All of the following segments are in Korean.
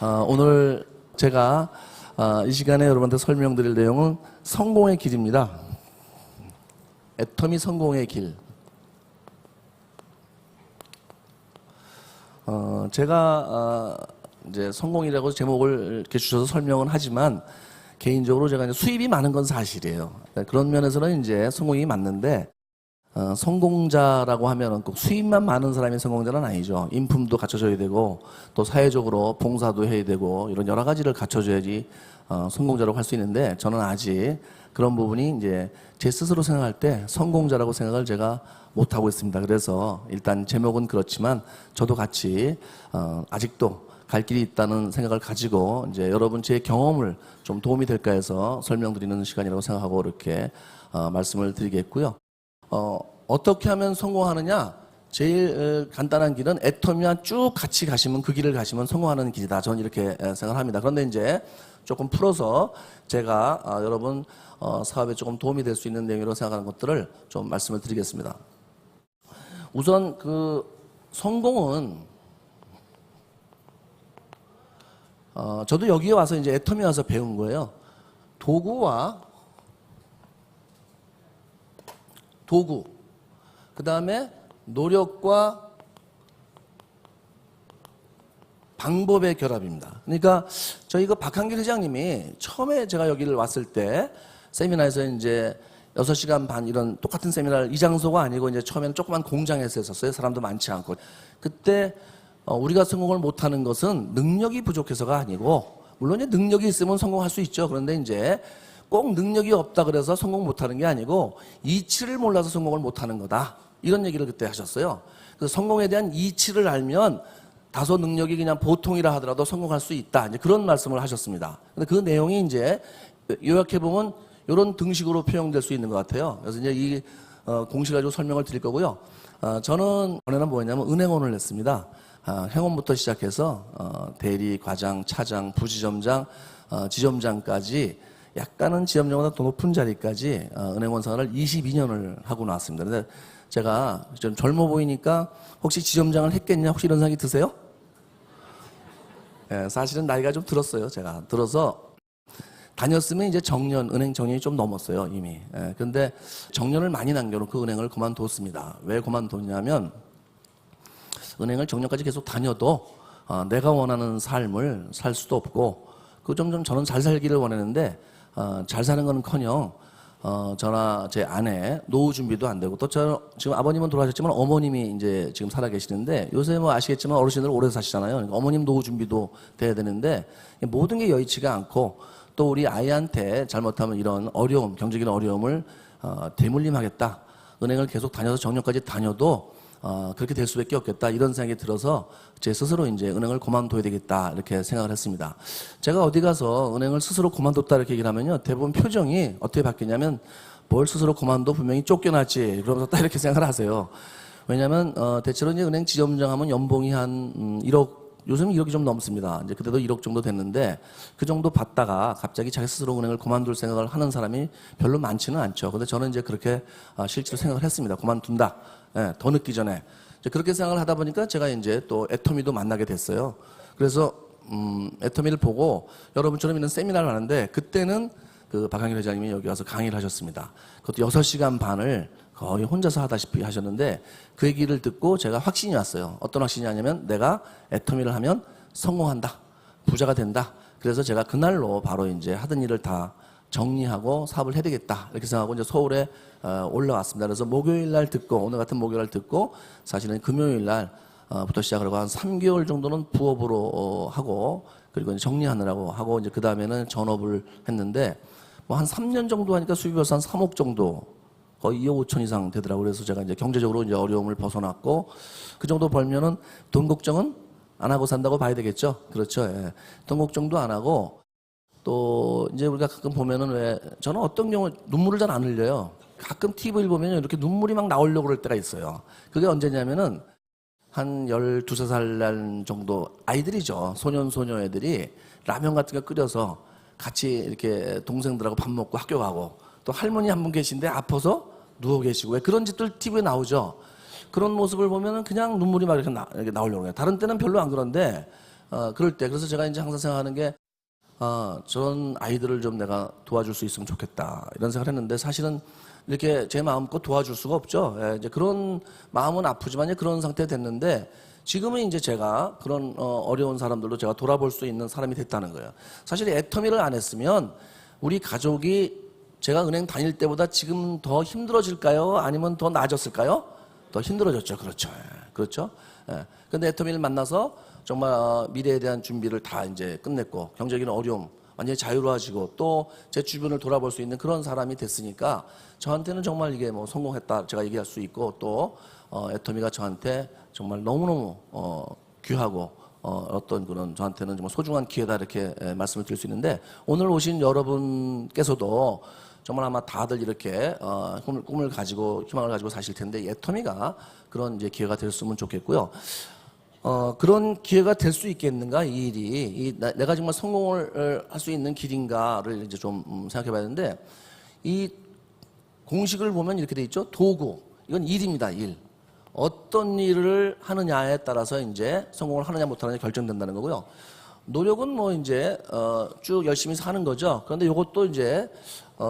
오늘 제가 이 시간에 여러분한테 설명드릴 내용은 성공의 길입니다. 애터미 성공의 길. 제가 이제 성공이라고 제목을 이렇게 주셔서 설명은 하지만 개인적으로 제가 이제 수입이 많은 건 사실이에요. 그런 면에서는 이제 성공이 맞는데 성공자라고 하면은 꼭 수입만 많은 사람이 성공자는 아니죠. 인품도 갖춰져야 되고 또 사회적으로 봉사도 해야 되고 이런 여러 가지를 갖춰줘야지 성공자라고 할 수 있는데 저는 아직 그런 부분이 이제 제 스스로 생각할 때 성공자라고 생각을 제가 못 하고 있습니다. 그래서 일단 제목은 그렇지만 저도 같이 아직도 갈 길이 있다는 생각을 가지고 이제 여러분 제 경험을 좀 도움이 될까 해서 설명드리는 시간이라고 생각하고 이렇게 말씀을 드리겠고요. 어떻게 하면 성공하느냐? 제일 간단한 길은 애터미와 쭉 같이 가시면 그 길을 가시면 성공하는 길이다. 저는 이렇게 생각합니다. 그런데 이제 조금 풀어서 제가 여러분 사업에 조금 도움이 될 수 있는 내용으로 생각하는 것들을 좀 말씀을 드리겠습니다. 우선 그 성공은 저도 여기에 와서 이제 애터미 와서 배운 거예요. 도구, 그 다음에 노력과 방법의 결합입니다. 그러니까 저희 그 박한길 회장님이 처음에 제가 여기를 왔을 때 세미나에서 이제 6시간 반 이런 똑같은 세미나를 이 장소가 아니고 이제 처음에는 조그만 공장에서 했었어요. 사람도 많지 않고. 그때 우리가 성공을 못하는 것은 능력이 부족해서가 아니고 물론 이제 능력이 있으면 성공할 수 있죠. 그런데 이제 꼭 능력이 없다 그래서 성공 못하는 게 아니고 이치를 몰라서 성공을 못하는 거다. 이런 얘기를 그때 하셨어요. 그래서 성공에 대한 이치를 알면 다소 능력이 그냥 보통이라 하더라도 성공할 수 있다. 이제 그런 말씀을 하셨습니다. 근데 그 내용이 이제 요약해 보면 이런 등식으로 표현될 수 있는 것 같아요. 그래서 이제 이 공식을 가지고 설명을 드릴 거고요. 저는 원래는 뭐였냐면 은행원을 했습니다. 행원부터 시작해서 대리, 과장, 차장, 부지점장, 지점장까지 약간은 지점장보다 더 높은 자리까지 은행원 생활을 22년을 하고 나왔습니다. 그런데 제가 좀 젊어 보이니까 혹시 지점장을 했겠냐 혹시 이런 생각이 드세요? 예, 사실은 나이가 좀 들었어요. 제가 들어서 다녔으면 이제 정년, 은행 정년이 좀 넘었어요 이미. 예, 근데 정년을 많이 남겨놓고 그 은행을 그만뒀습니다. 왜 그만뒀냐면 은행을 정년까지 계속 다녀도 내가 원하는 삶을 살 수도 없고 그 점점 저는 잘 살기를 원했는데 잘 사는 건커녕 저나 제 아내 노후 준비도 안 되고 또 저 지금 아버님은 돌아가셨지만 어머님이 이제 지금 살아 계시는데 요새 뭐 아시겠지만 어르신들 오래 사시잖아요. 그러니까 어머님 노후 준비도 돼야 되는데 모든 게 여의치가 않고 또 우리 아이한테 잘못하면 이런 어려움, 경제적인 어려움을 대물림하겠다. 은행을 계속 다녀서 정년까지 다녀도 그렇게 될 수밖에 없겠다 이런 생각이 들어서 제 스스로 이제 은행을 그만둬야 되겠다 이렇게 생각을 했습니다. 제가 어디 가서 은행을 스스로 그만뒀다 이렇게 얘기를 하면요 대부분 표정이 어떻게 바뀌냐면 뭘 스스로 그만둬 분명히 쫓겨났지 그러면서 딱 이렇게 생각을 하세요. 왜냐하면 대체로 이제 은행 지점장 하면 연봉이 한 1억 요즘 1억이 좀 넘습니다. 이제 그때도 1억 정도 됐는데 그 정도 받다가 갑자기 자기 스스로 은행을 그만둘 생각을 하는 사람이 별로 많지는 않죠. 근데 저는 이제 그렇게 실제로 생각을 했습니다. 그만둔다. 예, 더 늦기 전에. 이제 그렇게 생각을 하다 보니까 제가 이제 또 애터미도 만나게 됐어요. 그래서 애터미를 보고 여러분처럼 있는 세미나를 하는데 그때는 그 박한길 회장님이 여기 와서 강의를 하셨습니다. 그것도 6시간 반을 거의 혼자서 하다시피 하셨는데 그 얘기를 듣고 제가 확신이 왔어요. 어떤 확신이냐면 내가 애터미를 하면 성공한다. 부자가 된다. 그래서 제가 그날로 바로 이제 하던 일을 다 정리하고 사업을 해야 되겠다. 이렇게 생각하고 이제 서울에 올라왔습니다. 그래서 목요일 날 듣고 오늘 같은 목요일 날 듣고 사실은 금요일 날부터 시작을 하고 한 3개월 정도는 부업으로 하고 그리고 이제 정리하느라고 하고 이제 그 다음에는 전업을 했는데 뭐 한 3년 정도 하니까 수입이 벌써 한 3억 정도 거의 2억 5천 이상 되더라고요. 그래서 제가 이제 경제적으로 이제 어려움을 벗어났고 그 정도 벌면은 돈 걱정은 안 하고 산다고 봐야 되겠죠. 그렇죠. 예. 돈 걱정도 안 하고 또 이제 우리가 가끔 보면은 왜 저는 어떤 경우 눈물을 잘 안 흘려요. 가끔 TV를 보면 이렇게 눈물이 막 나오려고 그럴 때가 있어요. 그게 언제냐면은 한 12살 날 정도 아이들이죠. 소년 소녀 애들이 라면 같은 거 끓여서 같이 이렇게 동생들하고 밥 먹고 학교 가고 또 할머니 한 분 계신데 아파서 누워 계시고 왜 그런 짓들 TV에 나오죠. 그런 모습을 보면은 그냥 눈물이 막 이렇게 나오려고 해요. 다른 때는 별로 안 그런데 그럴 때 그래서 제가 이제 항상 생각하는 게 저런 아이들을 좀 내가 도와줄 수 있으면 좋겠다 이런 생각을 했는데 사실은 이렇게 제 마음껏 도와줄 수가 없죠. 예, 이제 그런 마음은 아프지만 그런 상태 됐는데 지금은 이제 제가 그런 어려운 사람들도 제가 돌아볼 수 있는 사람이 됐다는 거예요. 사실 애터미를 안 했으면 우리 가족이 제가 은행 다닐 때보다 지금 더 힘들어질까요? 아니면 더 나아졌을까요? 더 힘들어졌죠. 그렇죠. 예, 그렇죠. 예. 근데 애터미를 만나서 정말 미래에 대한 준비를 다 이제 끝냈고 경제적인 어려움 완전히 자유로워지고 또 제 주변을 돌아볼 수 있는 그런 사람이 됐으니까 저한테는 정말 이게 뭐 성공했다 제가 얘기할 수 있고 또 애터미가 저한테 정말 너무너무 귀하고 어떤 그런 저한테는 정말 소중한 기회다 이렇게 말씀을 드릴 수 있는데 오늘 오신 여러분께서도 정말 아마 다들 이렇게 꿈을 가지고 희망을 가지고 사실 텐데 애터미가 그런 이제 기회가 됐으면 좋겠고요. 그런 기회가 될 수 있겠는가 이 일이 내가 정말 성공을 할 수 있는 길인가를 이제 좀 생각해 봐야 되는데 이 공식을 보면 이렇게 돼 있죠. 도구 이건 일입니다. 일 어떤 일을 하느냐에 따라서 이제 성공을 하느냐 못하느냐 결정된다는 거고요. 노력은 뭐 이제 쭉 열심히 사는 거죠. 그런데 이것도 이제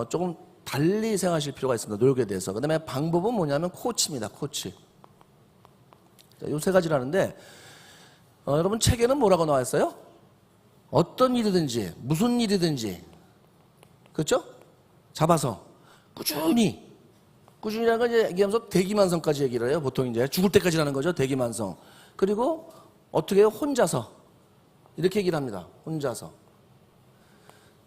조금 달리 생각하실 필요가 있습니다. 노력에 대해서. 그다음에 방법은 뭐냐면 코치입니다. 코치. 요 세 가지라는데 여러분 책에는 뭐라고 나와 있어요? 어떤 일이든지 무슨 일이든지 그렇죠? 잡아서 꾸준히라는 걸 이제 얘기하면서 대기만성까지 얘기를 해요. 보통 이제 죽을 때까지라는 거죠. 대기만성. 그리고 어떻게 해요? 혼자서 이렇게 얘기를 합니다. 혼자서.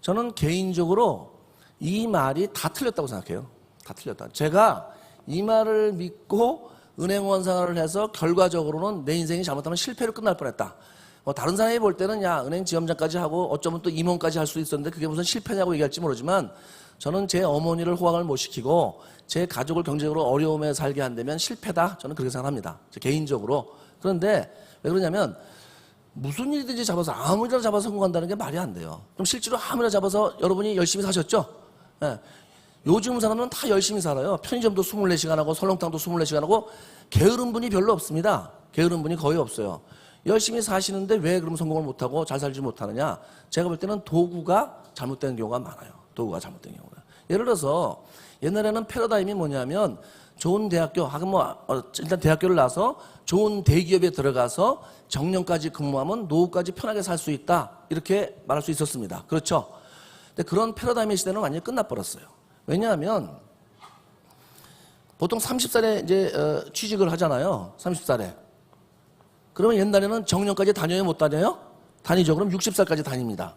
저는 개인적으로 이 말이 다 틀렸다고 생각해요. 다 틀렸다. 제가 이 말을 믿고 은행원 생활을 해서 결과적으로는 내 인생이 잘못하면 실패로 끝날 뻔했다. 다른 사람이 볼 때는 야 은행 지점장까지 하고 어쩌면 또 임원까지 할 수 있었는데 그게 무슨 실패냐고 얘기할지 모르지만 저는 제 어머니를 호강을 못 시키고 제 가족을 경제적으로 어려움에 살게 한다면 실패다. 저는 그렇게 생각합니다. 개인적으로. 그런데 왜 그러냐면 무슨 일이든지 잡아서 아무리나 잡아서 성공한다는 게 말이 안 돼요. 그럼 실제로 아무리나 잡아서 여러분이 열심히 사셨죠? 예. 요즘 사람은 다 열심히 살아요. 편의점도 24시간 하고 설렁탕도 24시간 하고 게으른 분이 별로 없습니다. 게으른 분이 거의 없어요. 열심히 사시는데 왜 그럼 성공을 못하고 잘 살지 못하느냐? 제가 볼 때는 도구가 잘못된 경우가 많아요. 도구가 잘못된 경우가. 예를 들어서 옛날에는 패러다임이 뭐냐면 좋은 대학교, 일단 대학교를 나와서 좋은 대기업에 들어가서 정년까지 근무하면 노후까지 편하게 살 수 있다. 이렇게 말할 수 있었습니다. 그렇죠? 근데 그런 패러다임의 시대는 완전히 끝나버렸어요. 왜냐하면 보통 30살에 이제 취직을 하잖아요. 30살에. 그러면 옛날에는 정년까지 다녀요? 못 다녀요? 다니죠. 그럼 60살까지 다닙니다.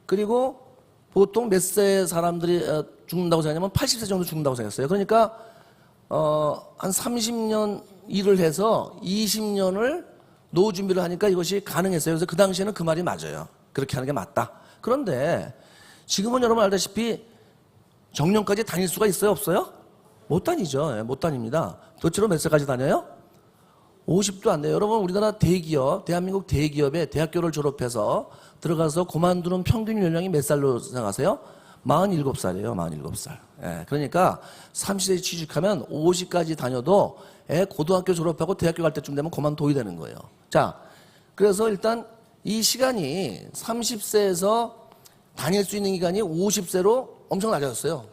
그리고 보통 몇 세 사람들이 죽는다고 생각하냐면 80세 정도 죽는다고 생각했어요. 그러니까 한 30년 일을 해서 20년을 노후 준비를 하니까 이것이 가능했어요. 그래서 그 당시에는 그 말이 맞아요. 그렇게 하는 게 맞다. 그런데 지금은 여러분 알다시피 정년까지 다닐 수가 있어요? 없어요? 못 다니죠. 예, 못 다닙니다. 도대체로 몇 살까지 다녀요? 50도 안 돼요. 여러분 우리나라 대기업, 대한민국 대기업에 대학교를 졸업해서 들어가서 그만두는 평균 연령이 몇 살로 생각하세요? 47살이에요. 47살. 예, 그러니까 30세에 취직하면 50까지 다녀도 고등학교 졸업하고 대학교 갈 때쯤 되면 그만둬야 되는 거예요. 자, 그래서 일단 이 시간이 30세에서 다닐 수 있는 기간이 50세로 엄청 낮아졌어요.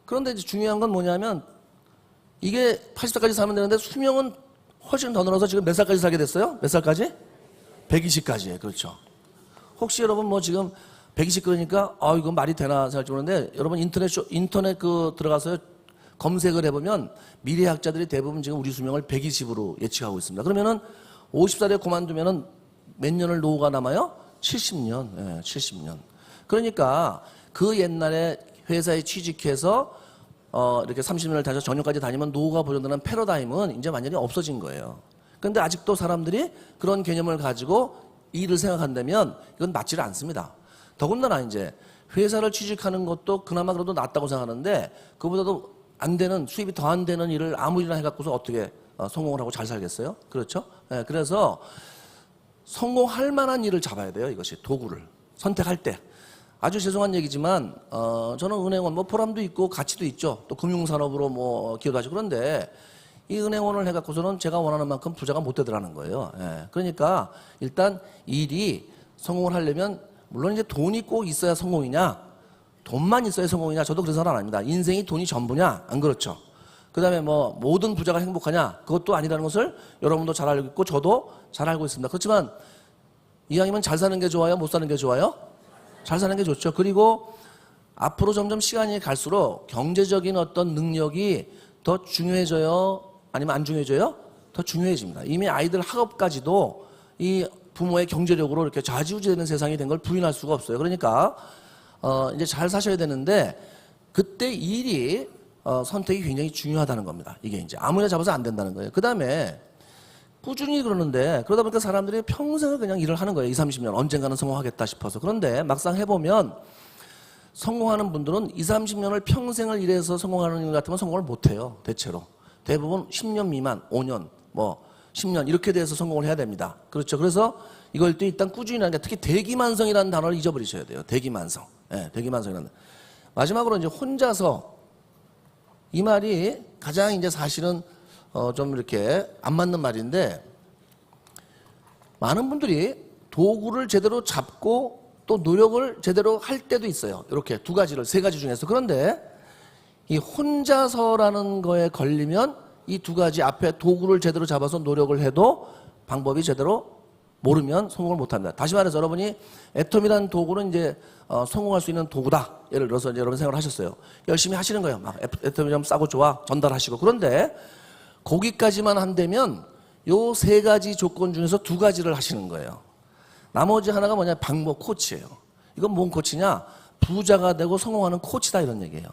그런데 이제 중요한 건 뭐냐면 이게 80살까지 살면 되는데 수명은 훨씬 더 늘어서 지금 몇 살까지 살게 됐어요? 몇 살까지? 120까지예요. 그렇죠. 혹시 여러분 뭐 지금 120 그러니까 이거 말이 되나 생각해 보는데 여러분 인터넷 들어가서 검색을 해보면 미래학자들이 대부분 지금 우리 수명을 120으로 예측하고 있습니다. 그러면은 50살에 그만두면은 몇 년을 노후가 남아요? 70년. 예, 70년. 그러니까 그 옛날에 회사에 취직해서 이렇게 30년을 다녀서 정년까지 다니면 노후가 보존되는 패러다임은 이제 완전히 없어진 거예요. 그런데 아직도 사람들이 그런 개념을 가지고 일을 생각한다면 이건 맞지를 않습니다. 더군다나 이제 회사를 취직하는 것도 그나마 그래도 낫다고 생각하는데 그보다도 안 되는 수입이 더 안 되는 일을 아무 일이나 해갖고서 어떻게 성공을 하고 잘 살겠어요? 그렇죠? 네, 그래서 성공할 만한 일을 잡아야 돼요. 이것이 도구를 선택할 때. 아주 죄송한 얘기지만 저는 은행원 뭐 보람도 있고 가치도 있죠. 또 금융산업으로 뭐 기여도 하죠. 그런데 이 은행원을 해갖고서는 제가 원하는 만큼 부자가 못 되더라는 거예요. 예. 그러니까 일단 일이 성공을 하려면 물론 이제 돈이 꼭 있어야 성공이냐, 돈만 있어야 성공이냐, 저도 그런 생각 안 합니다. 인생이 돈이 전부냐, 안 그렇죠. 그 다음에 뭐 모든 부자가 행복하냐, 그것도 아니라는 것을 여러분도 잘 알고 있고 저도 잘 알고 있습니다. 그렇지만 이왕이면 잘 사는 게 좋아요, 못 사는 게 좋아요? 잘 사는 게 좋죠. 그리고 앞으로 점점 시간이 갈수록 경제적인 어떤 능력이 더 중요해져요? 아니면 안 중요해져요? 더 중요해집니다. 이미 아이들 학업까지도 이 부모의 경제력으로 이렇게 좌지우지되는 세상이 된 걸 부인할 수가 없어요. 그러니까 이제 잘 사셔야 되는데 그때 일이 선택이 굉장히 중요하다는 겁니다. 이게 이제 아무나 잡아서 안 된다는 거예요. 그 다음에 꾸준히 그러는데 그러다 보니까 사람들이 평생을 그냥 일을 하는 거예요. 20, 30년 언젠가는 성공하겠다 싶어서. 그런데 막상 해보면 성공하는 분들은 20, 30년을 평생을 일해서 성공하는 것 같으면 성공을 못해요. 대체로. 대부분 10년 미만, 5년, 뭐 10년 이렇게 돼서 성공을 해야 됩니다. 그렇죠. 그래서 이걸 또 일단 꾸준히 하는 게 특히 대기만성이라는 단어를 잊어버리셔야 돼요. 대기만성. 예, 대기만성이라는. 마지막으로 이제 혼자서 이 말이 가장 이제 사실은 좀 이렇게 안 맞는 말인데 많은 분들이 도구를 제대로 잡고 또 노력을 제대로 할 때도 있어요. 이렇게 두 가지를, 세 가지 중에서. 그런데 이 혼자서라는 거에 걸리면 이 두 가지 앞에 도구를 제대로 잡아서 노력을 해도 방법이 제대로 모르면 성공을 못 합니다. 다시 말해서 여러분이 애텀이라는 도구는 이제 성공할 수 있는 도구다. 예를 들어서 이제 여러분 생각을 하셨어요. 열심히 하시는 거예요. 막 애텀이 좀 싸고 좋아. 전달하시고. 그런데 거기까지만 한다면 요 세 가지 조건 중에서 두 가지를 하시는 거예요. 나머지 하나가 뭐냐? 방법 코치예요. 이건 뭔 코치냐? 부자가 되고 성공하는 코치다 이런 얘기예요.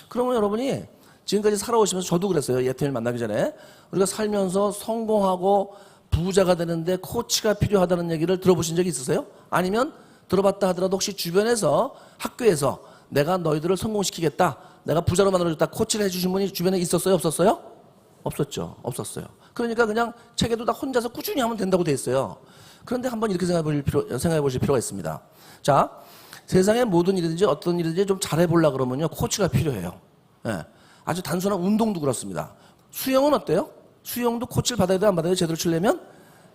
그러면 여러분이 지금까지 살아오시면서 저도 그랬어요. 예태를 만나기 전에. 우리가 살면서 성공하고 부자가 되는데 코치가 필요하다는 얘기를 들어보신 적이 있으세요? 아니면 들어봤다 하더라도 혹시 주변에서 학교에서 내가 너희들을 성공시키겠다. 내가 부자로 만들어줬다. 코치를 해주신 분이 주변에 있었어요? 없었어요? 없었죠. 없었어요. 그러니까 그냥 책에도 다 혼자서 꾸준히 하면 된다고 돼 있어요. 그런데 한번 이렇게 생각해 보실 필요가 있습니다. 자, 세상의 모든 일이든지 어떤 일이든지 좀 잘해보려고 그러면요. 코치가 필요해요. 예. 아주 단순한 운동도 그렇습니다. 수영은 어때요? 수영도 코치를 받아야 돼요? 안 받아야 돼요? 제대로 치려면?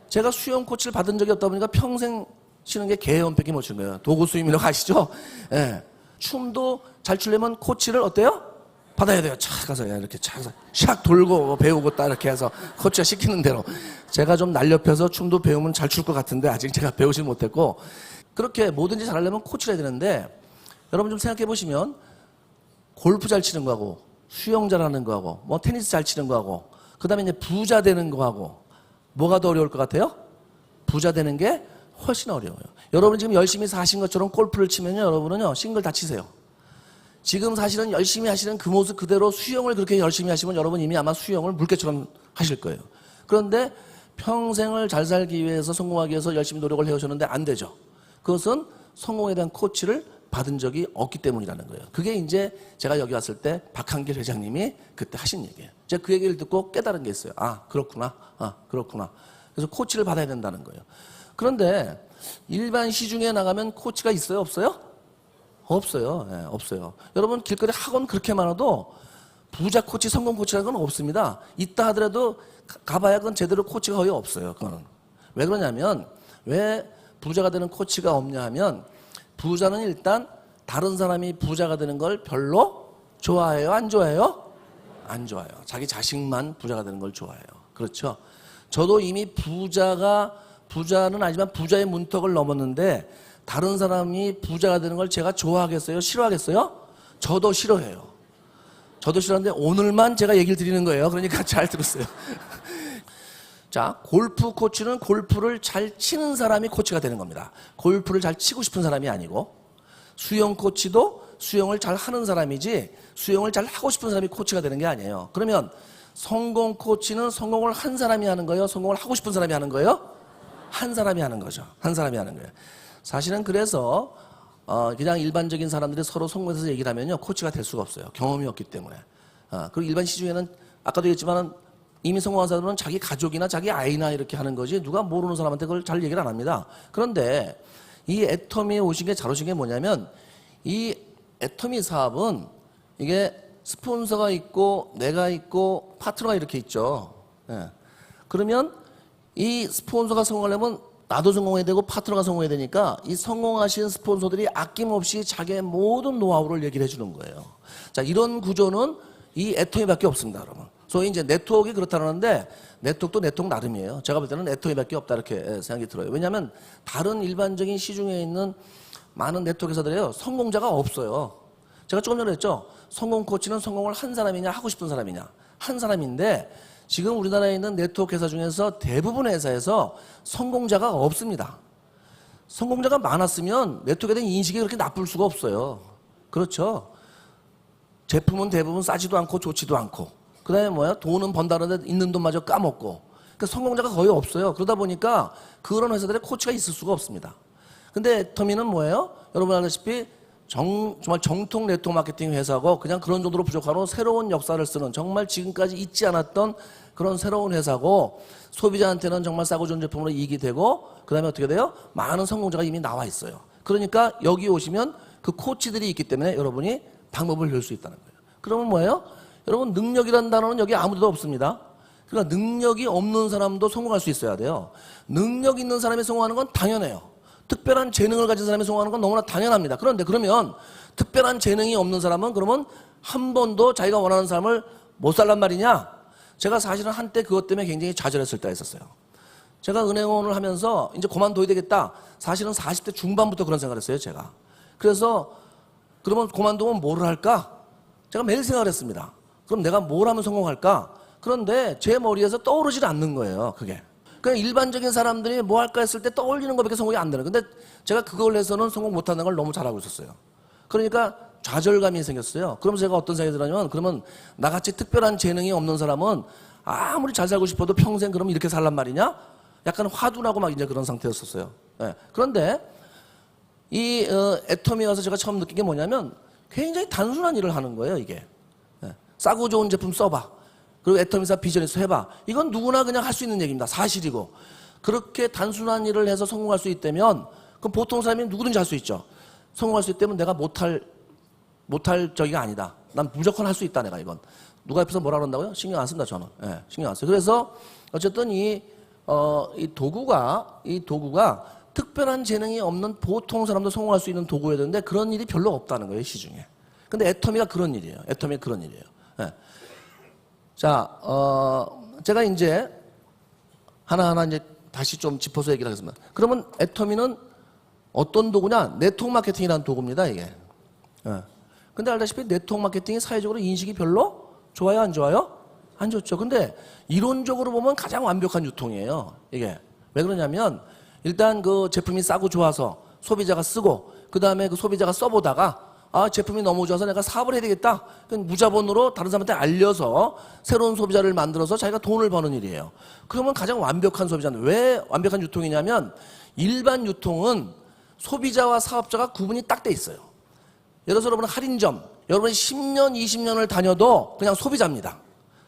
제가 수영 코치를 받은 적이 없다 보니까 평생 치는 게 개연밖에 못 치는 거예요. 도구 스윙이라고 아시죠? 예. 춤도 잘 추려면 코치를 어때요? 받아야 돼요. 착 가서 이렇게 착 돌고 배우고 딱 이렇게 해서 코치가 시키는 대로. 제가 좀 날렵해서 춤도 배우면 잘 출 것 같은데 아직 제가 배우지 못했고 그렇게 뭐든지 잘하려면 코치를 해야 되는데 여러분 좀 생각해 보시면 골프 잘 치는 거하고 수영 잘하는 거하고 뭐 테니스 잘 치는 거하고 그 다음에 이제 부자 되는 거하고 뭐가 더 어려울 것 같아요? 부자 되는 게 훨씬 어려워요. 여러분 지금 열심히 사신 것처럼 골프를 치면요 여러분은요 싱글 다 치세요. 지금 사실은 열심히 하시는 그 모습 그대로 수영을 그렇게 열심히 하시면 여러분 이미 아마 수영을 물개처럼 하실 거예요. 그런데 평생을 잘 살기 위해서 성공하기 위해서 열심히 노력을 해오셨는데 안 되죠. 그것은 성공에 대한 코치를 받은 적이 없기 때문이라는 거예요. 그게 이제 제가 여기 왔을 때 박한길 회장님이 그때 하신 얘기예요. 제가 그 얘기를 듣고 깨달은 게 있어요. 아, 그렇구나. 아, 그렇구나. 그래서 코치를 받아야 된다는 거예요. 그런데 일반 시중에 나가면 코치가 있어요? 없어요? 없어요. 네, 없어요. 여러분 길거리 학원 그렇게 많아도 부자 코치, 성공 코치라는 건 없습니다. 있다 하더라도 가봐야 그건 제대로 코치가 거의 없어요. 그거는. 왜 그러냐면 왜 부자가 되는 코치가 없냐 하면 부자는 일단 다른 사람이 부자가 되는 걸 별로 좋아해요? 안 좋아해요? 안 좋아해요. 자기 자식만 부자가 되는 걸 좋아해요. 그렇죠? 저도 이미 부자는 아니지만 부자의 문턱을 넘었는데 다른 사람이 부자가 되는 걸 제가 좋아하겠어요? 싫어하겠어요? 저도 싫어해요. 저도 싫어하는데 오늘만 제가 얘기를 드리는 거예요. 그러니까 잘 들었어요. 자, 골프 코치는 골프를 잘 치는 사람이 코치가 되는 겁니다. 골프를 잘 치고 싶은 사람이 아니고 수영 코치도 수영을 잘 하는 사람이지 수영을 잘 하고 싶은 사람이 코치가 되는 게 아니에요. 그러면 성공 코치는 성공을 한 사람이 하는 거예요? 성공을 하고 싶은 사람이 하는 거예요? 한 사람이 하는 거죠. 한 사람이 하는 거예요. 사실은 그래서 그냥 일반적인 사람들이 서로 성공에 대해서 얘기를 하면요 코치가 될 수가 없어요. 경험이 없기 때문에. 그리고 일반 시중에는 아까도 얘기했지만 이미 성공한 사람은 자기 가족이나 자기 아이나 이렇게 하는 거지 누가 모르는 사람한테 그걸 잘 얘기를 안 합니다. 그런데 이 애터미에 오신 게 잘 오신 게 뭐냐면 이 애터미 사업은 이게 스폰서가 있고 내가 있고 파트너가 이렇게 있죠. 예. 그러면 이 스폰서가 성공하려면 나도 성공해야 되고 파트너가 성공해야 되니까 이 성공하신 스폰서들이 아낌없이 자기의 모든 노하우를 얘기를 해주는 거예요. 자, 이런 구조는 이 애터미밖에 없습니다, 여러분. 소위 이제 네트워크가 그렇다는데 네트워크도 네트워크 나름이에요. 제가 볼 때는 네트워크밖에 없다 이렇게 생각이 들어요. 왜냐하면 다른 일반적인 시중에 있는 많은 네트워크 회사들이요, 성공자가 없어요. 제가 조금 전에 했죠. 성공 코치는 성공을 한 사람이냐 하고 싶은 사람이냐. 한 사람인데 지금 우리나라에 있는 네트워크 회사 중에서 대부분의 회사에서 성공자가 없습니다. 성공자가 많았으면 네트워크에 대한 인식이 그렇게 나쁠 수가 없어요. 그렇죠. 제품은 대부분 싸지도 않고 좋지도 않고, 그 다음에 뭐야, 돈은 번다는데 있는 돈마저 까먹고, 그러니까 성공자가 거의 없어요. 그러다 보니까 그런 회사들의 코치가 있을 수가 없습니다. 근데 애터미는 뭐예요? 여러분 알다시피 정말 정통 네트워크 마케팅 회사고 그냥 그런 정도로 부족하고 새로운 역사를 쓰는, 정말 지금까지 있지 않았던 그런 새로운 회사고, 소비자한테는 정말 싸고 좋은 제품으로 이익이 되고, 그 다음에 어떻게 돼요? 많은 성공자가 이미 나와 있어요. 그러니까 여기 오시면 그 코치들이 있기 때문에 여러분이 방법을 배울 수 있다는 거예요. 그러면 뭐예요? 여러분, 능력이라는 단어는 여기 아무데도 없습니다. 그러니까 능력이 없는 사람도 성공할 수 있어야 돼요. 능력 있는 사람이 성공하는 건 당연해요. 특별한 재능을 가진 사람이 성공하는 건 너무나 당연합니다. 그런데 그러면 특별한 재능이 없는 사람은 그러면 한 번도 자기가 원하는 사람을 못 살란 말이냐? 제가 사실은 한때 그것 때문에 굉장히 좌절했을 때가 있었어요. 제가 은행원을 하면서 이제 그만둬야 되겠다. 사실은 40대 중반부터 그런 생각을 했어요, 제가. 그래서 그러면 그만두면 뭐를 할까? 제가 매일 생각을 했습니다. 그럼 내가 뭘 하면 성공할까? 그런데 제 머리에서 떠오르질 않는 거예요, 그게. 그냥 일반적인 사람들이 뭐 할까 했을 때 떠올리는 것밖에 성공이 안 되는. 근데 제가 그걸 해서는 성공 못하는 걸 너무 잘하고 있었어요. 그러니까 좌절감이 생겼어요. 그러면서 제가 어떤 생각이 들었냐면, 그러면 나같이 특별한 재능이 없는 사람은 아무리 잘 살고 싶어도 평생 그럼 이렇게 살란 말이냐? 약간 화두나고 막 이제 그런 상태였었어요. 예. 그런데 이 애터미 와서 제가 처음 느낀 게 뭐냐면 굉장히 단순한 일을 하는 거예요, 이게. 예. 싸고 좋은 제품 써봐. 그리고 애터미사 비즈니스 해봐. 이건 누구나 그냥 할 수 있는 얘기입니다. 사실이고. 그렇게 단순한 일을 해서 성공할 수 있다면 그럼 보통 사람이 누구든지 할 수 있죠. 성공할 수 있다면 내가 못할 저기가 아니다. 난 무조건 할 수 있다, 내가 이건. 누가 옆에서 뭐라 그런다고요? 신경 안 씁니다, 저는. 예, 신경 안 써요. 그래서 어쨌든 이 도구가 특별한 재능이 없는 보통 사람도 성공할 수 있는 도구여야 되는데 그런 일이 별로 없다는 거예요, 시중에. 근데 애터미가 그런 일이에요. 애터미가 그런 일이에요. 예. 자, 제가 이제 하나하나 이제 다시 좀 짚어서 얘기를 하겠습니다. 그러면 애터미는 어떤 도구냐? 네트워크 마케팅이라는 도구입니다, 이게. 예. 근데 알다시피 네트워크 마케팅이 사회적으로 인식이 별로 좋아요, 안 좋아요? 안 좋죠. 근데 이론적으로 보면 가장 완벽한 유통이에요, 이게. 왜 그러냐면 일단 그 제품이 싸고 좋아서 소비자가 쓰고, 그 다음에 그 소비자가 써보다가 아, 제품이 너무 좋아서 내가 사업을 해야 되겠다. 무자본으로 다른 사람한테 알려서 새로운 소비자를 만들어서 자기가 돈을 버는 일이에요. 그러면 가장 완벽한 소비자는, 왜 완벽한 유통이냐면 일반 유통은 소비자와 사업자가 구분이 딱 돼 있어요. 예를 들어서 여러분 할인점, 여러분이 10년, 20년을 다녀도 그냥 소비자입니다.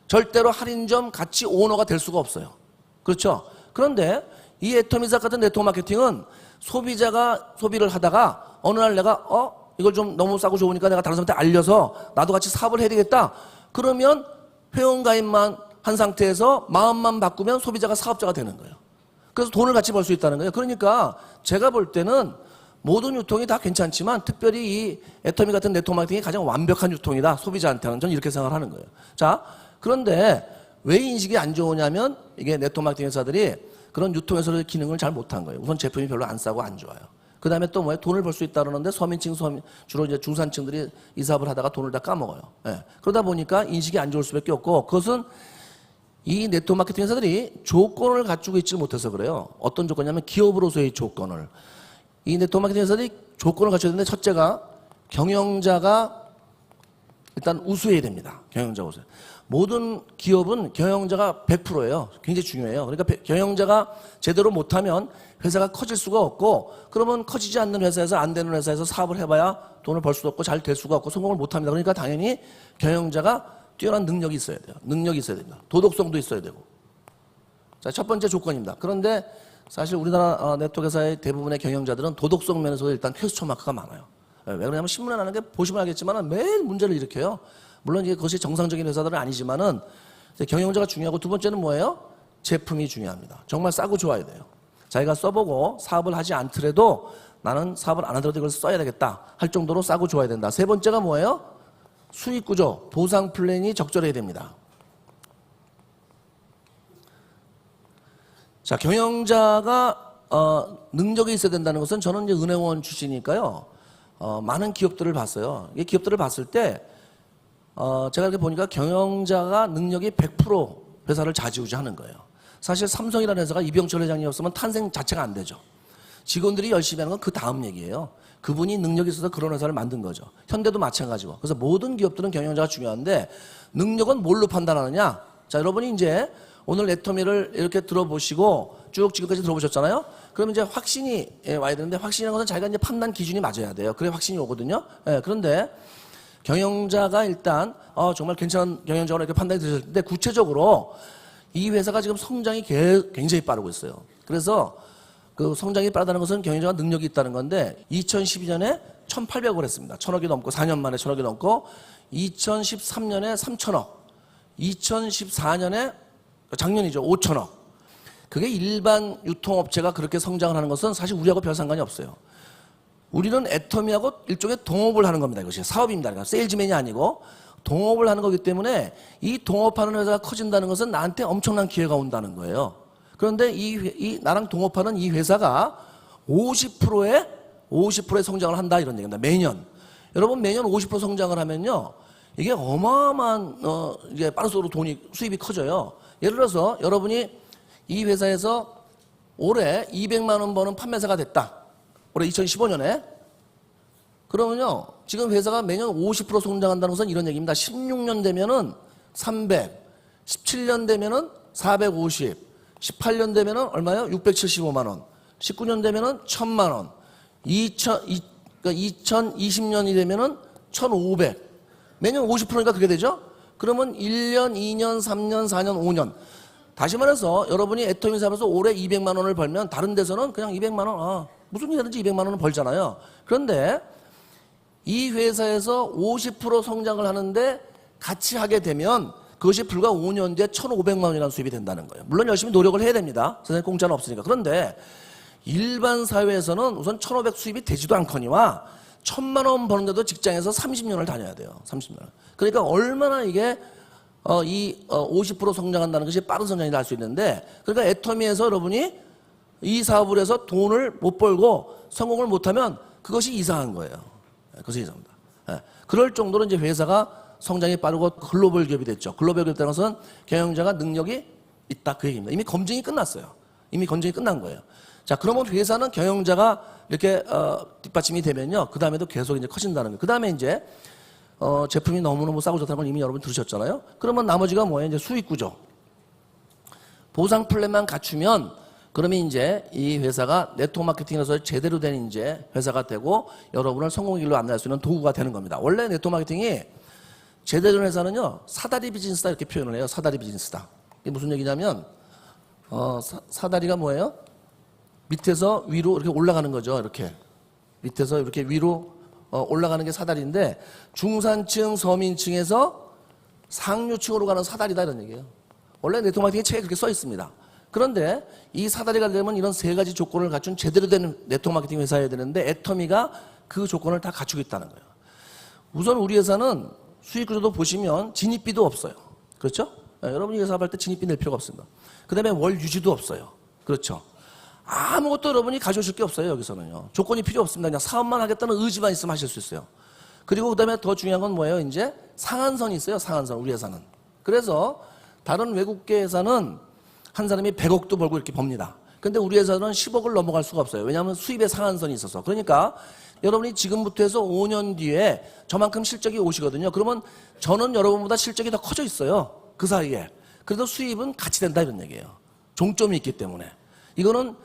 절대로 할인점 같이 오너가 될 수가 없어요. 그렇죠? 그런데 이 애터미사 같은 네트워크 마케팅은 소비자가 소비를 하다가 어느 날 내가 이걸 좀 너무 싸고 좋으니까 내가 다른 사람한테 알려서 나도 같이 사업을 해야 되겠다. 그러면 회원가입만 한 상태에서 마음만 바꾸면 소비자가 사업자가 되는 거예요. 그래서 돈을 같이 벌 수 있다는 거예요. 그러니까 제가 볼 때는 모든 유통이 다 괜찮지만 특별히 이 애터미 같은 네트워크 마케팅이 가장 완벽한 유통이다, 소비자한테는. 저는 이렇게 생각을 하는 거예요. 자, 그런데 왜 인식이 안 좋으냐면 이게 네트워크 마케팅 회사들이 그런 유통에서의 기능을 잘 못한 거예요. 우선 제품이 별로 안 싸고 안 좋아요. 그 다음에 또 뭐예요? 돈을 벌 수 있다 그러는데 주로 이제 중산층들이 이 사업을 하다가 돈을 다 까먹어요. 예. 그러다 보니까 인식이 안 좋을 수밖에 없고, 그것은 이 네트워크 마케팅 회사들이 조건을 갖추고 있지 못해서 그래요. 어떤 조건이냐면 기업으로서의 조건을. 이 네트워크 마케팅 회사들이 조건을 갖춰야 되는데, 첫째가 경영자가 일단 우수해야 됩니다. 경영자가 우수. 모든 기업은 경영자가 100%예요. 굉장히 중요해요. 그러니까 경영자가 제대로 못하면 회사가 커질 수가 없고, 그러면 커지지 않는 회사에서, 안 되는 회사에서 사업을 해봐야 돈을 벌 수도 없고 잘 될 수가 없고 성공을 못합니다. 그러니까 당연히 경영자가 뛰어난 능력이 있어야 돼요. 능력이 있어야 됩니다. 도덕성도 있어야 되고. 자, 첫 번째 조건입니다. 그런데 사실 우리나라 네트워크 회사의 대부분의 경영자들은 도덕성 면에서 일단 퀘스천 마크가 많아요. 왜 그러냐면 신문에 나는 게 보시면 알겠지만 매일 문제를 일으켜요. 물론 이제 그것이 정상적인 회사들은 아니지만은 경영자가 중요하고 두 번째는 뭐예요? 제품이 중요합니다. 정말 싸고 좋아야 돼요. 자기가 써보고 사업을 하지 않더라도 나는 사업을 안 하더라도 이걸 써야 되겠다 할 정도로 싸고 좋아야 된다. 세 번째가 뭐예요? 수익 구조, 보상 플랜이 적절해야 됩니다. 자, 경영자가 능력이 있어야 된다는 것은 저는 이제 은행원 출신이니까요. 많은 기업들을 봤어요. 이 기업들을 봤을 때 제가 이렇게 보니까 경영자가 능력이 100% 회사를 좌지우지하는 거예요. 사실 삼성이라는 회사가 이병철 회장이 없으면 탄생 자체가 안 되죠. 직원들이 열심히 하는 건 그 다음 얘기예요. 그분이 능력이 있어서 그런 회사를 만든 거죠. 현대도 마찬가지고. 그래서 모든 기업들은 경영자가 중요한데 능력은 뭘로 판단하느냐? 자, 여러분이 이제 오늘 애터미를 이렇게 들어보시고 쭉 지금까지 들어보셨잖아요. 그럼 이제 확신이 와야 되는데 확신이라는 것은 자기가 이제 판단 기준이 맞아야 돼요. 그래 확신이 오거든요. 그런데 경영자가 일단 정말 괜찮은 경영자로 이렇게 판단이 되셨을 때 구체적으로 이 회사가 지금 성장이 굉장히 빠르고 있어요. 그래서 그 성장이 빠르다는 것은 경영자가 능력이 있다는 건데 2012년에 1,800억을 했습니다. 1,000억이 넘고 4년 만에 1,000억이 넘고 2013년에 3,000억 2014년에 작년이죠. 5,000억. 그게 일반 유통업체가 그렇게 성장을 하는 것은 사실 우리하고 별 상관이 없어요. 우리는 애터미하고 일종의 동업을 하는 겁니다. 이것이 사업입니다. 그러니까 세일즈맨이 아니고 동업을 하는 거기 때문에 이 동업하는 회사가 커진다는 것은 나한테 엄청난 기회가 온다는 거예요. 그런데 이 나랑 동업하는 이 회사가 50%의 성장을 한다 이런 얘기입니다. 매년. 여러분 매년 50% 성장을 하면요. 이게 어마어마한 이게 빠른 속도로 수입이 커져요. 예를 들어서 여러분이 이 회사에서 올해 200만 원 버는 판매사가 됐다. 올해 2015년에. 그러면요. 지금 회사가 매년 50% 성장한다는 것은 이런 얘기입니다. 16년 되면은 300, 17년 되면은 450, 18년 되면은 얼마요? 675만 원. 19년 되면은 1000만 원. 2020년이 되면은 1500. 매년 50%니까 그게 되죠? 그러면 1년, 2년, 3년, 4년, 5년. 다시 말해서 여러분이 애터미 사업에서 올해 200만 원을 벌면 다른 데서는 그냥 200만 원, 무슨 일이든지 200만 원은 벌잖아요. 그런데 이 회사에서 50% 성장을 하는데 같이 하게 되면 그것이 불과 5년 뒤에 1,500만 원이라는 수입이 된다는 거예요. 물론 열심히 노력을 해야 됩니다. 세상에 공짜는 없으니까. 그런데 일반 사회에서는 우선 1,500 수입이 되지도 않거니와 1,000만 원 버는데도 직장에서 30년을 다녀야 돼요. 30년. 그러니까 얼마나 이게 50% 성장한다는 것이 빠른 성장이라 할 수 있는데, 그러니까 애터미에서 여러분이 이 사업을 해서 돈을 못 벌고 성공을 못하면 그것이 이상한 거예요. 그것이 이상합니다. 그럴 정도로 이제 회사가 성장이 빠르고 글로벌 기업이 됐죠. 글로벌 기업이라는 것은 경영자가 능력이 있다 그 얘기입니다. 이미 검증이 끝났어요. 이미 검증이 끝난 거예요. 자, 그러면 회사는 경영자가 이렇게 뒷받침이 되면요, 그 다음에도 계속 이제 커진다는 거예요. 그 다음에 이제 제품이 너무너무 싸고 좋다는 걸 이미 여러분 들으셨잖아요. 그러면 나머지가 뭐예요? 이제 수익 구조. 보상 플랜만 갖추면 그러면 이제 이 회사가 네트워크 마케팅에서 제대로 된 이제 회사가 되고 여러분을 성공의 길로 안내할 수 있는 도구가 되는 겁니다. 원래 네트워크 마케팅이 제대로 된 회사는요, 사다리 비즈니스다 이렇게 표현을 해요. 사다리 비즈니스다. 이게 무슨 얘기냐면 사다리가 뭐예요? 밑에서 위로 이렇게 올라가는 거죠. 이렇게 밑에서 이렇게 위로 올라가는 게 사다리인데 중산층 서민층에서 상류층으로 가는 사다리다 이런 얘기예요. 원래 네트워크 마케팅 책에 그렇게 써 있습니다. 그런데 이 사다리가 되면 이런 세 가지 조건을 갖춘 제대로 된 네트워크 마케팅 회사여야 되는데 애터미가 그 조건을 다 갖추고 있다는 거예요. 우선 우리 회사는 수익 구조도 보시면 진입비도 없어요. 그렇죠? 여러분이 회사 할 때 진입비 낼 필요가 없습니다. 그 다음에 월 유지도 없어요. 그렇죠? 아무것도 여러분이 가져오실 게 없어요. 여기서는요. 조건이 필요 없습니다. 그냥 사업만 하겠다는 의지만 있으면 하실 수 있어요. 그리고 그 다음에 더 중요한 건 뭐예요? 이제 상한선이 있어요. 상한선. 우리 회사는. 그래서 다른 외국계 회사는 한 사람이 100억도 벌고 이렇게 법니다. 근데 우리 회사는 10억을 넘어갈 수가 없어요. 왜냐하면 수입의 상한선이 있어서. 그러니까 여러분이 지금부터 해서 5년 뒤에 저만큼 실적이 오시거든요. 그러면 저는 여러분보다 실적이 더 커져 있어요. 그 사이에. 그래도 수입은 같이 된다 이런 얘기예요. 종점이 있기 때문에. 이거는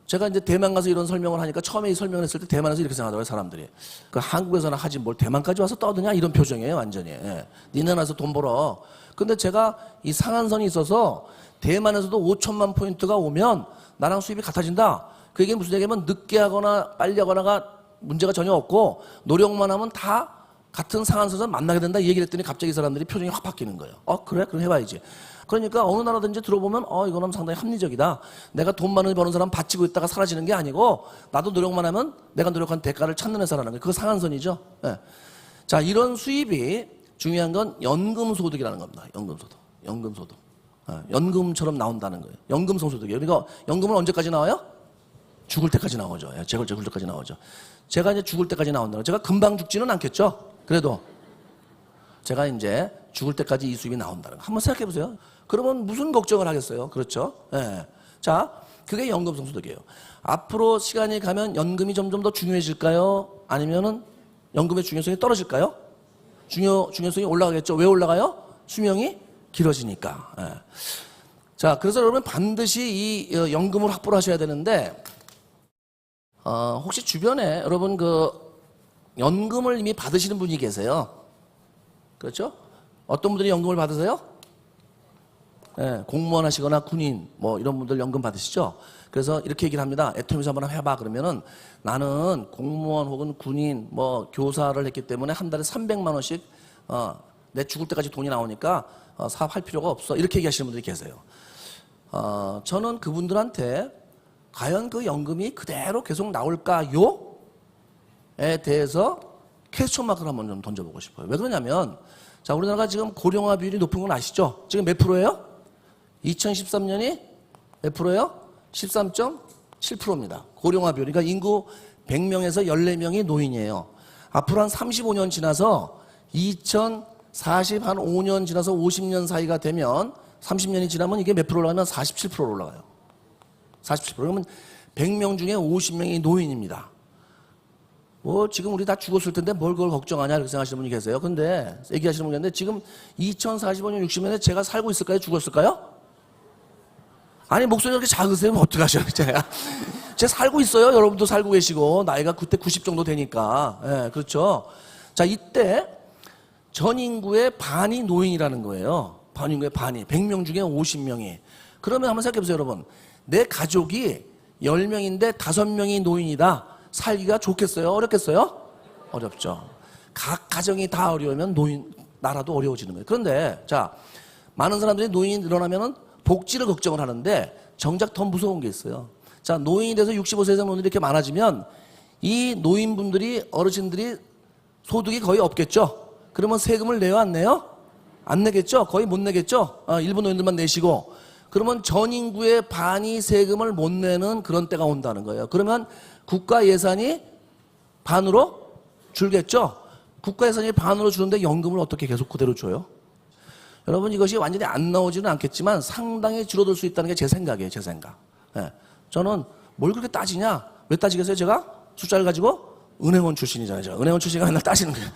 제가 이제 대만 가서 이런 설명을 하니까 처음에 이 설명을 했을 때 대만에서 이렇게 생각하더라고요, 사람들이. 그 한국에서는 하지 뭘 대만까지 와서 떠드냐 이런 표정이에요, 완전히. 니네 나서 돈 벌어. 근데 제가 이 상한선이 있어서 대만에서도 5천만 포인트가 오면 나랑 수입이 같아진다. 그 얘기는 무슨 얘기냐면 늦게 하거나 빨리 하거나가 문제가 전혀 없고 노력만 하면 다 같은 상한선에서 만나게 된다 이 얘기를 했더니 갑자기 이 사람들이 표정이 확 바뀌는 거예요. 그래? 그럼 해봐야지. 그러니까 어느 나라든지 들어보면 이거는 상당히 합리적이다. 내가 돈 많이 버는 사람 바치고 있다가 사라지는 게 아니고 나도 노력만 하면 내가 노력한 대가를 찾는 회사라는 거예요. 그거 상한선이죠. 예. 자, 이런 수입이 중요한 건 연금소득이라는 겁니다. 연금소득. 연금소득. 연금처럼 나온다는 거예요. 연금성소득이에요. 그러니까 연금은 언제까지 나와요? 죽을 때까지 나오죠. 예, 죽을 때까지 나오죠. 제가 이제 죽을 때까지 나온다는 제가 금방 죽지는 않겠죠. 그래도 제가 이제 죽을 때까지 이 수입이 나온다는 거. 한번 생각해 보세요. 그러면 무슨 걱정을 하겠어요? 그렇죠? 예. 자, 그게 연금성소득이에요. 앞으로 시간이 가면 연금이 점점 더 중요해질까요? 아니면은 연금의 중요성이 떨어질까요? 중요성이 올라가겠죠. 왜 올라가요? 수명이 길어지니까. 예. 자, 그래서 여러분 반드시 이 연금을 확보를 하셔야 되는데, 혹시 주변에 여러분 연금을 이미 받으시는 분이 계세요? 그렇죠? 어떤 분들이 연금을 받으세요? 예, 공무원 하시거나 군인 뭐 이런 분들 연금 받으시죠? 그래서 이렇게 얘기를 합니다. 애터미스 한번 해봐. 그러면은 나는 공무원 혹은 군인 뭐 교사를 했기 때문에 한 달에 300만 원씩 내 죽을 때까지 돈이 나오니까 사업할 필요가 없어. 이렇게 얘기하시는 분들이 계세요. 저는 그분들한테 과연 그 연금이 그대로 계속 나올까요? 에 대해서 퀘스천 마크를 한번 좀 던져보고 싶어요. 왜 그러냐면 자, 우리나라가 지금 고령화 비율이 높은 건 아시죠? 지금 몇 프로예요? 2013년이 몇 프로예요? 13.7%입니다. 고령화 비율. 그러니까 인구 100명에서 14명이 노인이에요. 앞으로 한 35년 지나서 2045년 지나서 50년 사이가 되면 30년이 지나면 이게 몇 프로 올라가면 47%로 올라가요. 47%. 그러면 100명 중에 50명이 노인입니다. 뭐 지금 우리 다 죽었을 텐데 뭘 그걸 걱정하냐 이렇게 생각하시는 분이 계세요. 근데 얘기하시는 분이 있는데 지금 2045년 60년에 제가 살고 있을까요? 죽었을까요? 아니 목소리가 그렇게 작으세요? 어떡하셔요? 제가 살고 있어요. 여러분도 살고 계시고 나이가 그때 90 정도 되니까. 예, 그렇죠. 자, 이때 전 인구의 반이 노인이라는 거예요. 전 인구의 반이 100명 중에 50명이. 그러면 한번 생각해 보세요, 여러분. 내 가족이 10명인데 5명이 노인이다. 살기가 좋겠어요? 어렵겠어요? 어렵죠. 각 가정이 다 어려우면 나라도 어려워지는 거예요. 그런데, 자, 많은 사람들이 노인이 늘어나면은 복지를 걱정을 하는데 정작 더 무서운 게 있어요. 자, 노인이 돼서 65세 이상 노인들이 이렇게 많아지면 이 노인분들이, 어르신들이 소득이 거의 없겠죠? 그러면 세금을 내요, 안 내요? 안 내겠죠? 거의 못 내겠죠? 일부 노인들만 내시고. 그러면 전 인구의 반이 세금을 못 내는 그런 때가 온다는 거예요. 그러면 국가 예산이 반으로 줄겠죠? 국가 예산이 반으로 주는데 연금을 어떻게 계속 그대로 줘요? 여러분 이것이 완전히 안 나오지는 않겠지만 상당히 줄어들 수 있다는 게 제 생각이에요. 제 생각. 예. 저는 뭘 그렇게 따지냐? 왜 따지겠어요? 제가 숫자를 가지고 은행원 출신이잖아요. 제가 은행원 출신이 맨날 따지는 거예요.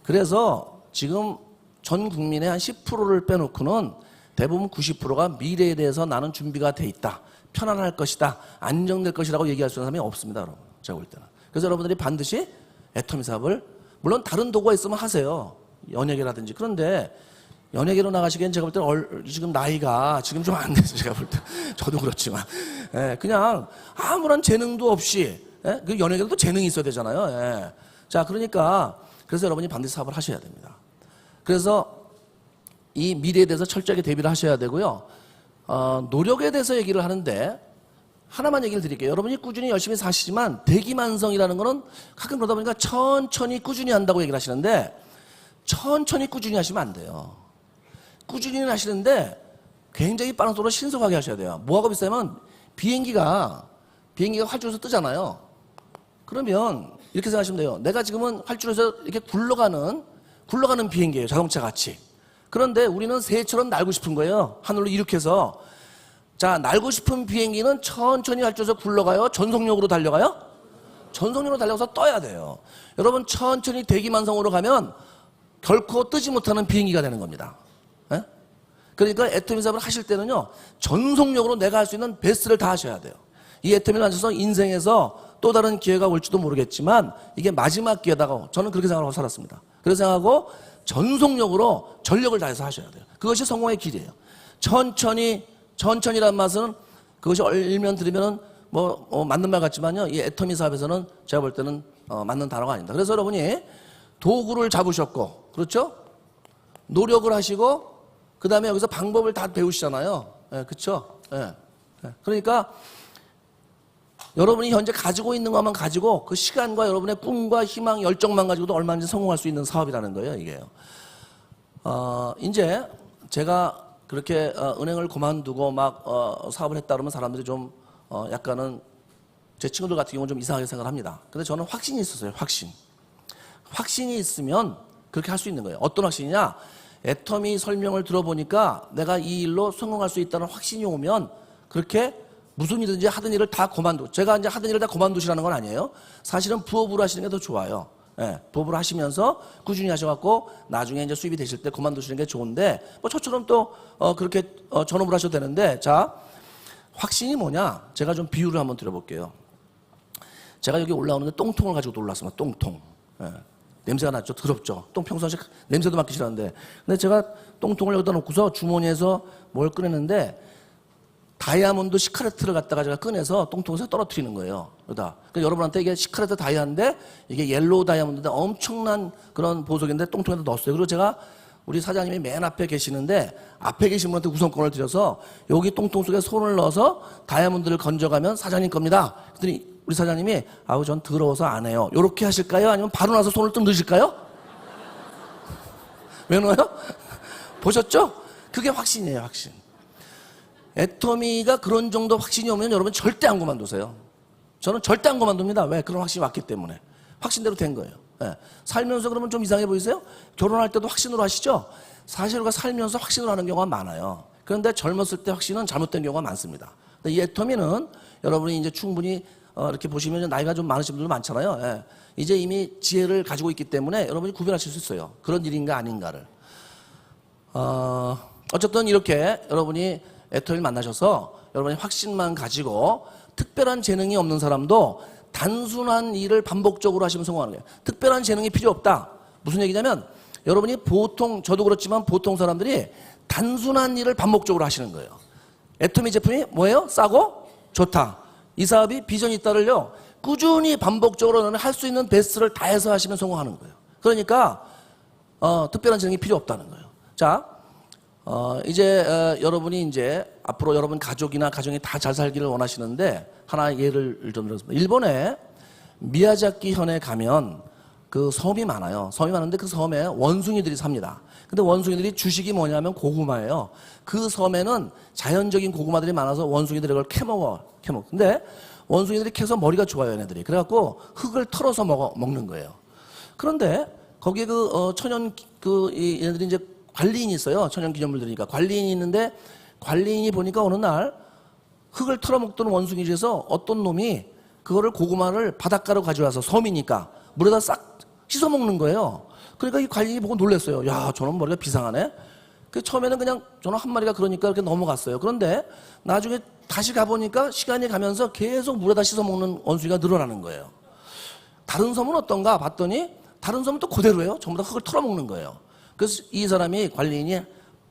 그래서 지금 전 국민의 한 10%를 빼놓고는 대부분 90%가 미래에 대해서 나는 준비가 돼 있다. 편안할 것이다. 안정될 것이라고 얘기할 수 있는 사람이 없습니다. 여러분. 제가 볼 때는. 그래서 여러분들이 반드시 애터미 사업을 물론 다른 도구가 있으면 하세요. 연예계라든지. 그런데 연예계로 나가시기엔 제가 볼 때는 지금 나이가 지금 좀 안 돼서 제가 볼 때 저도 그렇지만 그냥 아무런 재능도 없이 그 연예계도 재능이 있어야 되잖아요. 자, 그러니까 그래서 여러분이 반드시 사업을 하셔야 됩니다. 그래서 이 미래에 대해서 철저하게 대비를 하셔야 되고요. 노력에 대해서 얘기를 하는데 하나만 얘기를 드릴게요. 여러분이 꾸준히 열심히 사시지만 대기만성이라는 거는 가끔 그러다 보니까 천천히 꾸준히 한다고 얘기를 하시는데 천천히 꾸준히 하시면 안 돼요. 꾸준히는 하시는데 굉장히 빠른 속도로 신속하게 하셔야 돼요. 뭐하고 비슷하면 비행기가 활주로에서 뜨잖아요. 그러면 이렇게 생각하시면 돼요. 내가 지금은 활주로에서 이렇게 굴러가는 비행기예요. 자동차 같이. 그런데 우리는 새처럼 날고 싶은 거예요. 하늘로 이륙해서. 자, 날고 싶은 비행기는 천천히 활주로에서 굴러가요? 전속력으로 달려가요? 전속력으로 달려가서 떠야 돼요. 여러분 천천히 대기만성으로 가면 결코 뜨지 못하는 비행기가 되는 겁니다. 그러니까 애터미 사업을 하실 때는요, 전속력으로 내가 할 수 있는 베스트를 다 하셔야 돼요. 이 애터미를 앉아서 인생에서 또 다른 기회가 올지도 모르겠지만 이게 마지막 기회다고 저는 그렇게 생각하고 살았습니다. 그래서 생각하고 전속력으로 전력을 다해서 하셔야 돼요. 그것이 성공의 길이에요. 천천히란 맛은 그것이 얼면 들으면은 맞는 말 같지만요, 이 애터미 사업에서는 제가 볼 때는 맞는 단어가 아닙니다. 그래서 여러분이 도구를 잡으셨고, 그렇죠? 노력을 하시고, 그 다음에 여기서 방법을 다 배우시잖아요. 예, 그렇죠? 예. 예. 그러니까 여러분이 현재 가지고 있는 것만 가지고 그 시간과 여러분의 꿈과 희망, 열정만 가지고도 얼마든지 성공할 수 있는 사업이라는 거예요, 이게요. 이제 제가 그렇게 은행을 그만두고 막 사업을 했다 그러면 사람들이 좀 약간은 제 친구들 같은 경우는 좀 이상하게 생각을 합니다. 근데 저는 확신이 있었어요, 확신. 확신이 있으면 그렇게 할 수 있는 거예요. 어떤 확신이냐? 애터미 설명을 들어보니까 내가 이 일로 성공할 수 있다는 확신이 오면 그렇게 무슨 일이든지 하던 일을 다 제가 이제 하던 일을 다 그만두시라는 건 아니에요. 사실은 부업으로 하시는 게 더 좋아요. 예, 부업으로 하시면서 꾸준히 하셔갖고 나중에 이제 수입이 되실 때 그만두시는 게 좋은데, 뭐 저처럼 또 그렇게 전업을 하셔도 되는데, 자, 확신이 뭐냐? 제가 좀 비유를 한번 드려볼게요. 제가 여기 올라오는데 똥통을 가지고 올라왔습니다. 똥통. 예, 냄새가 났죠? 더럽죠? 똥 평상시에 냄새도 맡기 싫었는데, 근데 제가 똥통을 여기다 놓고서 주머니에서 뭘 꺼내는데 다이아몬드 시카레트를 갖다가 제가 꺼내서 똥통에서 떨어뜨리는 거예요. 그러다. 그러니까 여러분한테 이게 시카레트 다이아인데 이게 옐로우 다이아몬드인데 엄청난 그런 보석인데 똥통에다 넣었어요. 그리고 제가 우리 사장님이 맨 앞에 계시는데 앞에 계신 분한테 우선권을 드려서 여기 똥통 속에 손을 넣어서 다이아몬드를 건져가면 사장님 겁니다. 그랬더니 우리 사장님이 아우 전 더러워서 안 해요. 요렇게 하실까요? 아니면 바로 나서 손을 좀 넣으실까요? 왜 넣어요? 보셨죠? 그게 확신이에요, 확신. 애터미가 그런 정도 확신이 오면 여러분 절대 안 그만두세요. 저는 절대 안 그만둡니다. 왜? 그런 확신이 왔기 때문에. 확신대로 된 거예요. 예. 살면서 그러면 좀 이상해 보이세요? 결혼할 때도 확신으로 하시죠? 사실 우리가 살면서 확신으로 하는 경우가 많아요. 그런데 젊었을 때 확신은 잘못된 경우가 많습니다. 근데 이 애터미는 여러분이 이제 충분히 이렇게 보시면 나이가 좀 많으신 분들 많잖아요. 예. 이제 이미 지혜를 가지고 있기 때문에 여러분이 구별하실 수 있어요. 그런 일인가 아닌가를. 어쨌든 이렇게 여러분이 애터미를 만나셔서 여러분이 확신만 가지고 특별한 재능이 없는 사람도 단순한 일을 반복적으로 하시면 성공하는 거예요. 특별한 재능이 필요 없다. 무슨 얘기냐면 여러분이 보통, 저도 그렇지만 보통 사람들이 단순한 일을 반복적으로 하시는 거예요. 애터미 제품이 뭐예요? 싸고 좋다. 이 사업이 비전이 있다를요, 꾸준히 반복적으로 할 수 있는 베스트를 다해서 하시면 성공하는 거예요. 그러니까 특별한 재능이 필요 없다는 거예요. 자, 이제 여러분이 이제 앞으로 여러분 가족이나 가정이 다 잘 살기를 원하시는데 하나 예를 좀 들었습니다. 일본에 미야자키 현에 가면 그 섬이 많아요. 섬이 많은데 그 섬에 원숭이들이 삽니다. 근데 원숭이들이 주식이 뭐냐면 고구마예요. 그 섬에는 자연적인 고구마들이 많아서 원숭이들이 그걸 캐먹어. 근데 원숭이들이 캐서 머리가 좋아요, 얘네들이. 그래갖고 흙을 털어서 먹는 거예요. 그런데 거기에 얘네들이 이제 관리인이 있어요. 천연기념물들이니까. 관리인이 있는데 관리인이 보니까 어느 날 흙을 털어먹던 원숭이 중에서 어떤 놈이 그거를 고구마를 바닷가로 가져와서 섬이니까 물에다 싹 씻어먹는 거예요. 그러니까 이 관리인이 보고 놀랐어요. 야, 저놈 머리가 비상하네. 그 처음에는 그냥 저놈 한 마리가 그러니까 이렇게 넘어갔어요. 그런데 나중에 다시 가보니까 시간이 가면서 계속 물에다 씻어먹는 원숭이가 늘어나는 거예요. 다른 섬은 어떤가 봤더니 다른 섬은 또 그대로예요. 전부 다 흙을 털어먹는 거예요. 그래서 이 사람이 관리인이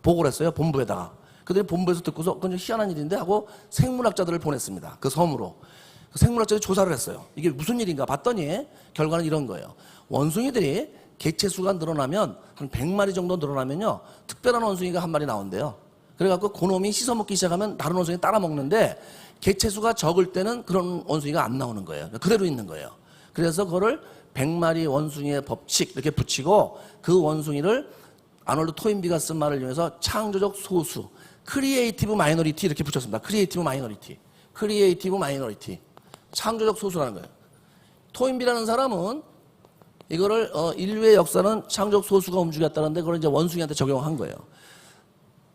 보고를 했어요. 본부에다가. 그들이 본부에서 듣고서 그건 좀 희한한 일인데 하고 생물학자들을 보냈습니다. 그 섬으로. 생물학자들이 조사를 했어요. 이게 무슨 일인가 봤더니 결과는 이런 거예요. 원숭이들이 개체수가 늘어나면 한 100마리 정도 늘어나면요, 특별한 원숭이가 한 마리 나온대요. 그래갖고 그놈이 씻어먹기 시작하면 다른 원숭이 따라 먹는데 개체수가 적을 때는 그런 원숭이가 안 나오는 거예요. 그대로 있는 거예요. 그래서 그거를 100마리 원숭이의 법칙 이렇게 붙이고 그 원숭이를 아놀드 토인비가 쓴 말을 이용해서 창조적 소수, 크리에이티브 마이너리티 이렇게 붙였습니다. 크리에이티브 마이너리티. 창조적 소수라는 거예요. 토인비라는 사람은 이거를 인류의 역사는 창조적 소수가 움직였다는데 그걸 이제 원숭이한테 적용한 거예요.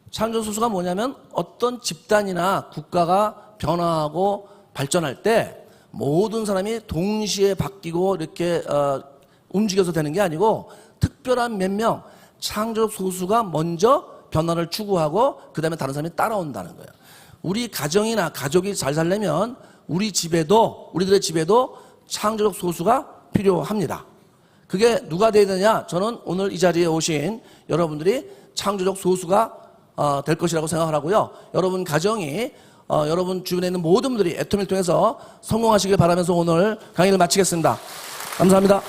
창조적 소수가 뭐냐면 어떤 집단이나 국가가 변화하고 발전할 때 모든 사람이 동시에 바뀌고 이렇게 움직여서 되는 게 아니고 특별한 몇 명 창조적 소수가 먼저 변화를 추구하고 그 다음에 다른 사람이 따라온다는 거예요. 우리 가정이나 가족이 잘 살려면 우리들의 집에도 창조적 소수가 필요합니다. 그게 누가 되어야 되냐? 저는 오늘 이 자리에 오신 여러분들이 창조적 소수가 될 것이라고 생각을 하고요. 여러분 가정이 여러분 주변에 있는 모든 분들이 애터미를 통해서 성공하시길 바라면서 오늘 강의를 마치겠습니다. 감사합니다.